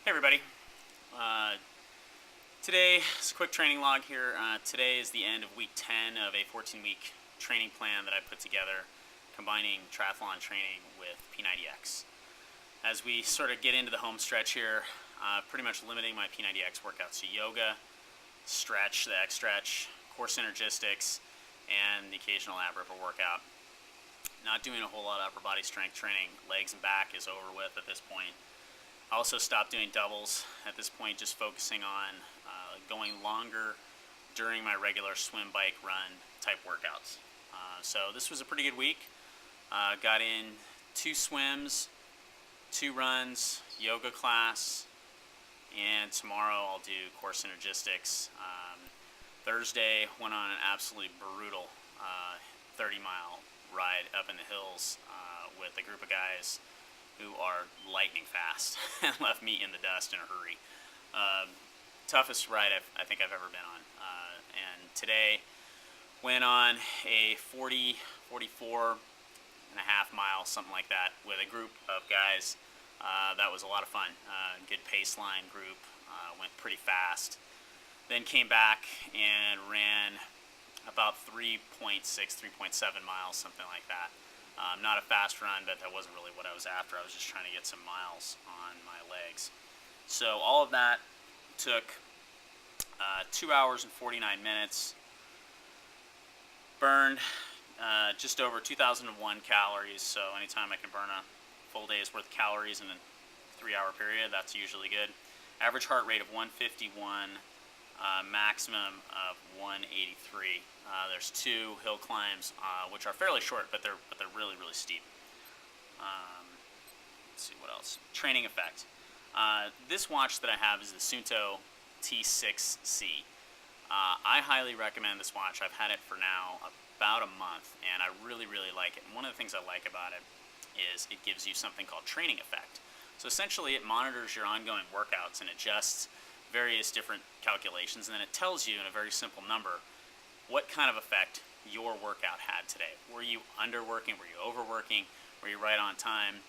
Hey everybody. Uh, Today is a quick training log here. Today is the end of week 10 of a 14-week training plan that I put together, combining triathlon training with P90X. As we sort of get into the home stretch here, pretty much limiting my P90X workouts to yoga, stretch, the X stretch, core synergistics, and the occasional ab ripper workout. Not doing a whole lot of upper body strength training. Legs and back is over with at this point. I also stopped doing doubles at this point, just focusing on going longer during my regular swim, bike, run type workouts. So this was a pretty good week. Got in 2 swims, 2 runs, yoga class, and tomorrow I'll do core synergistics. Thursday went on an absolutely brutal 30-mile ride up in the hills with a group of guys who are lightning fast and left me in the dust in a hurry. Toughest ride I think I've ever been on. And today went on a 44 and a half miles, something like that, with a group of guys. That was a lot of fun. Good pace line group, went pretty fast. Then came back and ran about 3.6, 3.7 miles, something like that. Not a fast run, but that wasn't really what I was after. I was just trying to get some miles on my legs. So all of that took 2 hours and 49 minutes. Burned just over 2,001 calories. So anytime I can burn a full day's worth of calories in a 3-hour period, that's usually good. Average heart rate of 151. Maximum of 183. There's 2 hill climbs, which are fairly short, but they're really steep. Let's see what else. Training effect. This watch that I have is the Suunto T6C. I highly recommend this watch. I've had it for now about a month, and I really like it. And one of the things I like about it is it gives you something called training effect. So essentially, it monitors your ongoing workouts and adjusts various different calculations, and then it tells you in a very simple number what kind of effect your workout had today. Were you underworking? Were you overworking? Were you right on time?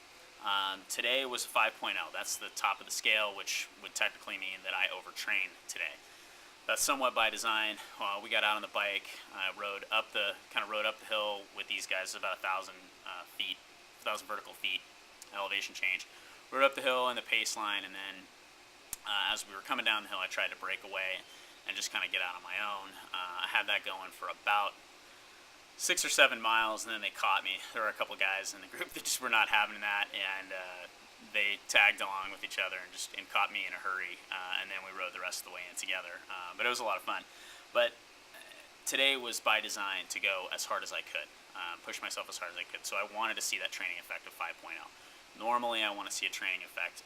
Today was 5.0. That's the top of the scale, which would technically mean that I overtrained today. That's somewhat by design. We got out on the bike, rode up the hill with these guys, about 1,000 feet, 1,000 vertical feet elevation change. Rode up the hill in the pace line, and then as we were coming down the hill, I tried to break away and just kind of get out on my own. I had that going for about 6 or 7 miles, and then they caught me. There were a couple guys in the group that just were not having that, and they tagged along with each other and caught me in a hurry, and then we rode the rest of the way in together. But it was a lot of fun. But today was by design to go as hard as I could, push myself as hard as I could. So I wanted to see that training effect of 5.0. Normally, I want to see a training effect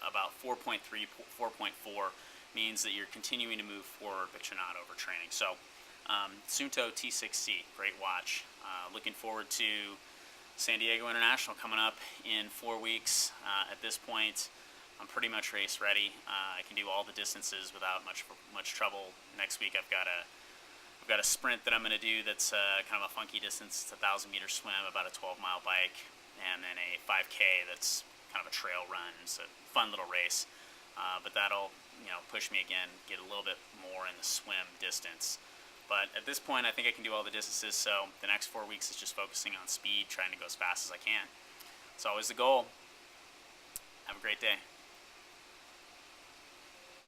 about 4.3, 4.4 means that you're continuing to move forward, but you're not overtraining. So, Suunto T6C, great watch. Looking forward to San Diego International coming up in 4 weeks. At this point, I'm pretty much race ready. I can do all the distances without much trouble. Next week, I've got a sprint that I'm going to do that's kind of a funky distance. It's a 1,000-meter swim, about a 12-mile bike, and then a 5K that's kind of a trail run. It's a fun little race, but that'll push me again, get a little bit more in the swim distance. But at this point, I think I can do all the distances, so the next 4 weeks is just focusing on speed, trying to go as fast as I can. It's always the goal. Have a great day.